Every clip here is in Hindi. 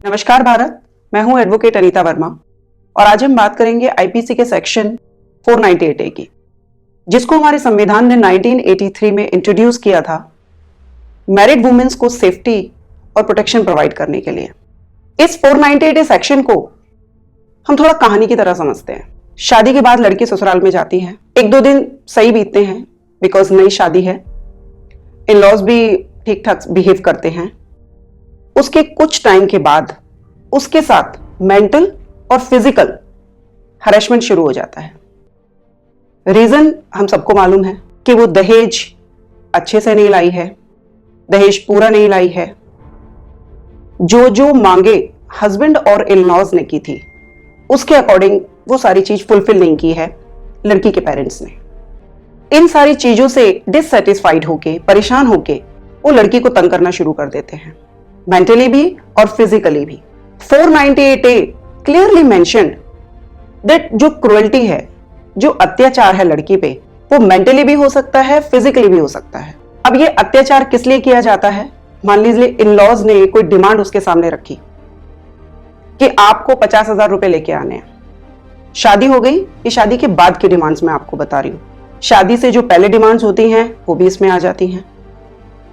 नमस्कार भारत, मैं हूं एडवोकेट अनीता वर्मा और आज हम बात करेंगे आईपीसी के सेक्शन 498A की, जिसको हमारे संविधान ने 1983 में इंट्रोड्यूस किया था मैरिड वुमेन्स को सेफ्टी और प्रोटेक्शन प्रोवाइड करने के लिए। इस 498A सेक्शन को हम थोड़ा कहानी की तरह समझते हैं। शादी के बाद लड़की ससुराल में जाती है, एक दो दिन सही बीतते हैं बिकॉज नई शादी है, इन लॉज भी ठीक ठाक बिहेव करते हैं। उसके कुछ टाइम के बाद उसके साथ मेंटल और फिजिकल हरेसमेंट शुरू हो जाता है। रीजन हम सबको मालूम है कि वो दहेज अच्छे से नहीं लाई है, दहेज पूरा नहीं लाई है, जो मांगे हस्बैंड और इन लॉज ने की थी उसके अकॉर्डिंग वो सारी चीज फुलफिल नहीं की है लड़की के पेरेंट्स ने। इन सारी चीजों से डिससेटिस्फाइड होके, परेशान होके वो लड़की को तंग करना शुरू कर देते हैं, मेंटली भी और फिजिकली भी। 498A क्लियरली मेंशन्ड दैट जो क्रुएल्टी है, जो अत्याचार है लड़की पे, वो मेंटली भी हो सकता है, फिजिकली भी हो सकता है। अब ये अत्याचार किस लिए किया जाता है? मान लीजिए इन लॉज ने कोई डिमांड उसके सामने रखी कि आपको 50,000 रुपए लेके आने हैं। शादी हो गई, ये शादी के बाद की डिमांड्स मैं आपको बता रही हूं। शादी से जो पहले डिमांड्स होती हैं वो भी इसमें आ जाती हैं।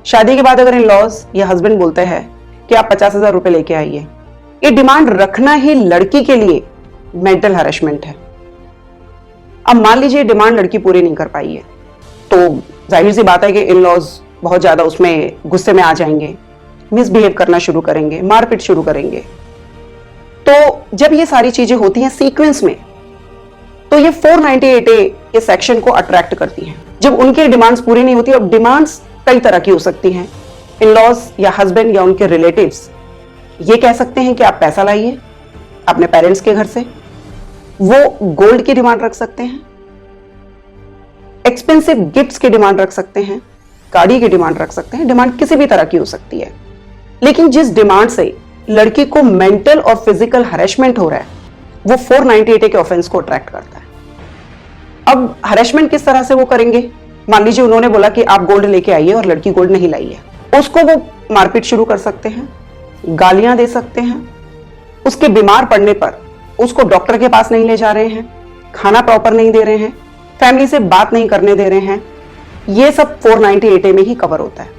शादी के बाद अगर इन लॉज या हस्बैंड बोलते हैं कि आप 50,000 रुपए लेके आइए, ये डिमांड रखना ही लड़की के लिए मेंटल हरेसमेंट है। अब मान लीजिए डिमांड लड़की पूरी नहीं कर पाई है, तो जाहिर सी बात है कि इन लॉज बहुत ज्यादा उसमें गुस्से में आ जाएंगे, मिसबिहेव करना शुरू करेंगे, मारपीट शुरू करेंगे। तो जब ये सारी चीजें होती हैं सीक्वेंस में, तो ये 498A के सेक्शन को अट्रैक्ट करती हैं। जब उनकी डिमांड्स पूरी नहीं होती, अब डिमांड्स कई तरह की हो सकती हैं। इन लॉज या हस्बैंड या उनके रिलेटिव्स ये कह सकते हैं कि आप पैसा लाइए अपने पेरेंट्स के घर से, वो गोल्ड की डिमांड रख सकते हैं, एक्सपेंसिव गिफ्ट्स की डिमांड रख सकते हैं, गाड़ी की डिमांड रख सकते हैं। डिमांड किसी भी तरह की हो सकती है, लेकिन जिस डिमांड से लड़की को मेंटल और फिजिकल हरेसमेंट हो रहा है वो 498A के ऑफेंस को अट्रैक्ट करता है। अब हरेसमेंट किस तरह से वो करेंगे? मान लीजिए उन्होंने बोला कि आप गोल्ड लेके आइए और लड़की गोल्ड नहीं लाई है, उसको वो मारपीट शुरू कर सकते हैं, गालियां दे सकते हैं। उसके बीमार पड़ने पर उसको डॉक्टर के पास नहीं ले जा रहे हैं, खाना प्रॉपर नहीं दे रहे हैं, फैमिली से बात नहीं करने दे रहे हैं। ये सब 498A में ही कवर होता है।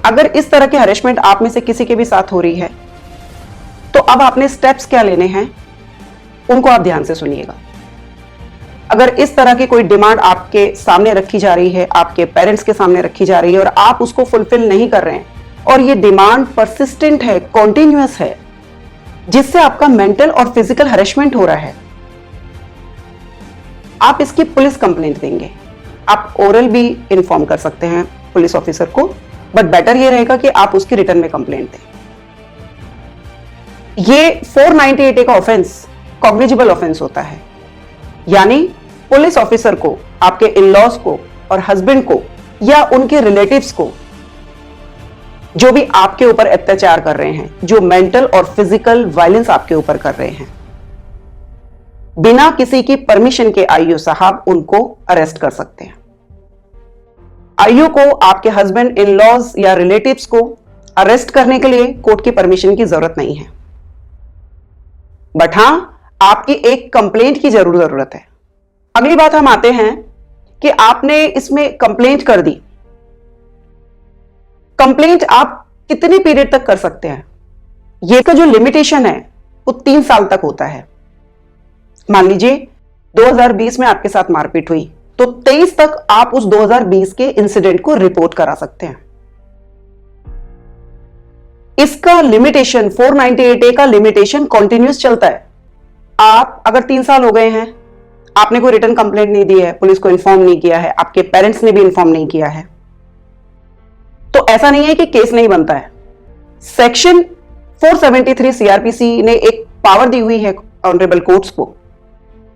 अगर इस तरह के हरेसमेंट आप में से किसी के भी साथ हो रही है, तो अब आपने स्टेप्स क्या लेने हैं उनको आप ध्यान से सुनिएगा। अगर इस तरह की कोई डिमांड आपके सामने रखी जा रही है, आपके पेरेंट्स के सामने रखी जा रही है और आप उसको फुलफिल नहीं कर रहे हैं और ये डिमांड परसिस्टेंट है, कॉन्टिन्यूअस है, जिससे आपका मेंटल और फिजिकल हरेसमेंट हो रहा है, आप इसकी पुलिस कंप्लेंट देंगे। आप ओरल भी इन्फॉर्म कर सकते हैं पुलिस ऑफिसर को, बट बेटर ये रहेगा कि आप उसकी रिटर्न में कंप्लेंट दें। ये 498A का ऑफेंस कॉग्निजेबल ऑफेंस होता है, यानी पुलिस ऑफिसर को, आपके इन-लॉज को और हस्बैंड को या उनके रिलेटिव्स को जो भी आपके ऊपर अत्याचार कर रहे हैं, जो मेंटल और फिजिकल वायलेंस आपके ऊपर कर रहे हैं, बिना किसी की परमिशन के आईओ साहब उनको अरेस्ट कर सकते हैं। आईओ को आपके हस्बैंड, इन-लॉज या रिलेटिव्स को अरेस्ट करने के लिए कोर्ट की परमिशन की जरूरत नहीं है, बट हां आपकी एक कंप्लेंट की जरूरत है। अगली बात हम आते हैं कि आपने इसमें कंप्लेंट कर दी। कंप्लेंट आप कितने पीरियड तक कर सकते हैं? ये का जो लिमिटेशन है वो 3 साल तक होता है। मान लीजिए 2020 में आपके साथ मारपीट हुई, तो 23 तक आप उस 2020 के इंसिडेंट को रिपोर्ट करा सकते हैं। इसका लिमिटेशन 498A का लिमिटेशन कॉन्टिन्यूस चलता है। आप अगर 3 साल हो गए हैं, आपने कोई रिटर्न कंप्लेंट नहीं दी है, पुलिस को इन्फॉर्म नहीं किया है, आपके पेरेंट्स ने भी इन्फॉर्म नहीं किया है, तो ऐसा नहीं है कि केस नहीं बनता है। सेक्शन 473 CRPC ने एक पावर दी हुई है ऑनरेबल कोर्ट्स को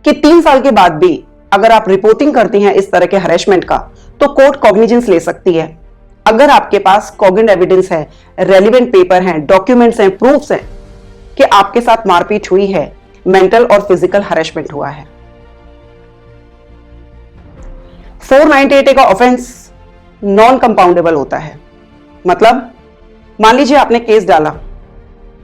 कि 3 साल के बाद भी अगर आप रिपोर्टिंग करती हैं इस तरह के हरेसमेंट का, तो कोर्ट कॉग्निजेंस ले सकती है। अगर आपके पास कॉग्निजेंट एविडेंस है, रेलिवेंट पेपर हैं, डॉक्यूमेंट्स हैं, प्रूफ्स हैं कि आपके साथ मारपीट हुई है, मेंटल और फिजिकल हरेसमेंट हुआ है। 498A का ऑफेंस नॉन कंपाउंडेबल होता है। मतलब मान लीजिए आपने केस डाला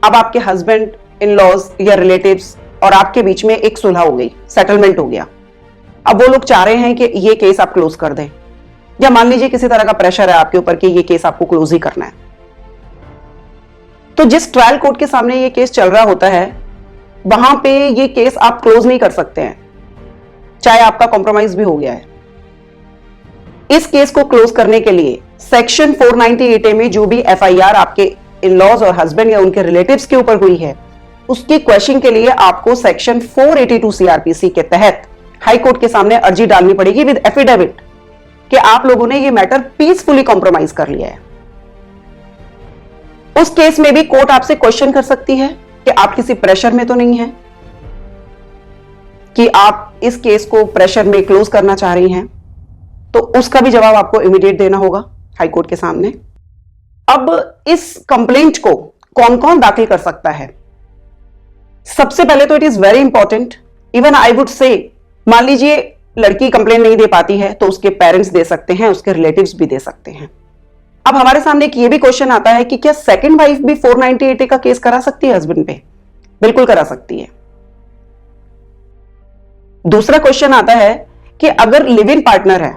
अब आपके हस्बैंड, इन लॉज या रिलेटिव्स और आपके बीच में एक सुलह हो गई, सेटलमेंट हो गया। अब वो लोग चाह रहे हैं कि ये केस आप क्लोज कर दें, या मान लीजिए किसी तरह का प्रेशर है आपके ऊपर कि ये केस आपको क्लोज ही करना है। तो जिस ट्रायल कोर्ट के सामने ये केस चल रहा होता है, वहां पे ये केस आप क्लोज नहीं कर सकते हैं, चाहे आपका कॉम्प्रोमाइज भी हो गया है। इस केस को क्लोज करने के लिए सेक्शन 498A में जो भी एफआईआर आपके इन-लॉज और हस्बैंड या उनके रिलेटिव्स के ऊपर हुई है, उसकी क्वेश्चन के लिए आपको सेक्शन 482 सीआरपीसी के तहत हाई कोर्ट के सामने अर्जी डालनी पड़ेगी विद एफिडेविट कि आप लोगों ने ये मैटर पीसफुली कॉम्प्रोमाइज कर लिया है। उस केस में भी कोर्ट आपसे क्वेश्चन कर सकती है कि आप किसी प्रेशर में तो नहीं है, कि आप इस केस को प्रेशर में क्लोज करना चाह रही हैं, तो उसका भी जवाब आपको इमीडिएट देना होगा हाई कोर्ट के सामने। अब इस कंप्लेंट को कौन कौन दाखिल कर सकता है? सबसे पहले तो it is very important, even I would say, मान लीजिए लड़की कंप्लेंट नहीं दे पाती है तो उसके पेरेंट्स दे सकते हैं, उसके रिलेटिव्स भी दे सकते हैं। अब हमारे सामने एक ये भी क्वेश्चन आता है कि क्या सेकंड वाइफ भी 498A का केस करा सकती है हस्बैंड पे? बिल्कुल करा सकती है। दूसरा क्वेश्चन आता है कि अगर लिव इन पार्टनर है,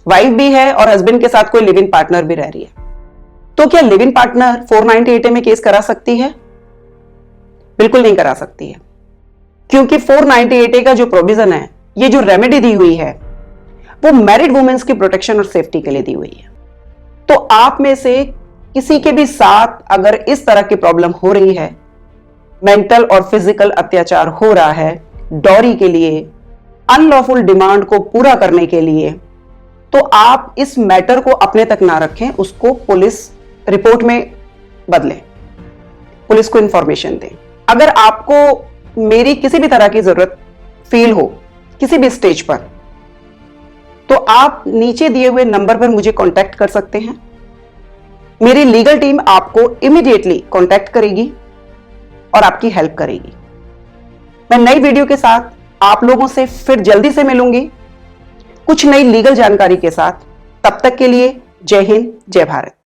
वाइफ भी है और हस्बैंड के साथ कोई लिव इन पार्टनर भी रह रही है, तो क्या लिव इन पार्टनर 498A में केस करा सकती है? बिल्कुल नहीं करा सकती है, क्योंकि 498A का जो प्रोविजन है, ये जो रेमेडी दी हुई है, वो मैरिड वुमेन्स की प्रोटेक्शन और सेफ्टी के लिए दी हुई है। तो आप में से किसी के भी साथ अगर इस तरह की प्रॉब्लम हो रही है, मेंटल और फिजिकल अत्याचार हो रहा है डॉरी के लिए, अनलॉफुल डिमांड को पूरा करने के लिए, तो आप इस मैटर को अपने तक ना रखें, उसको पुलिस रिपोर्ट में बदलें, पुलिस को इंफॉर्मेशन दें। अगर आपको मेरी किसी भी तरह की जरूरत फील हो किसी भी स्टेज पर, तो आप नीचे दिए हुए नंबर पर मुझे कांटेक्ट कर सकते हैं। मेरी लीगल टीम आपको इमीडिएटली कांटेक्ट करेगी और आपकी हेल्प करेगी। मैं नई वीडियो के साथ आप लोगों से फिर जल्दी से मिलूंगी, कुछ नई लीगल जानकारी के साथ। तब तक के लिए जय हिंद, जय भारत।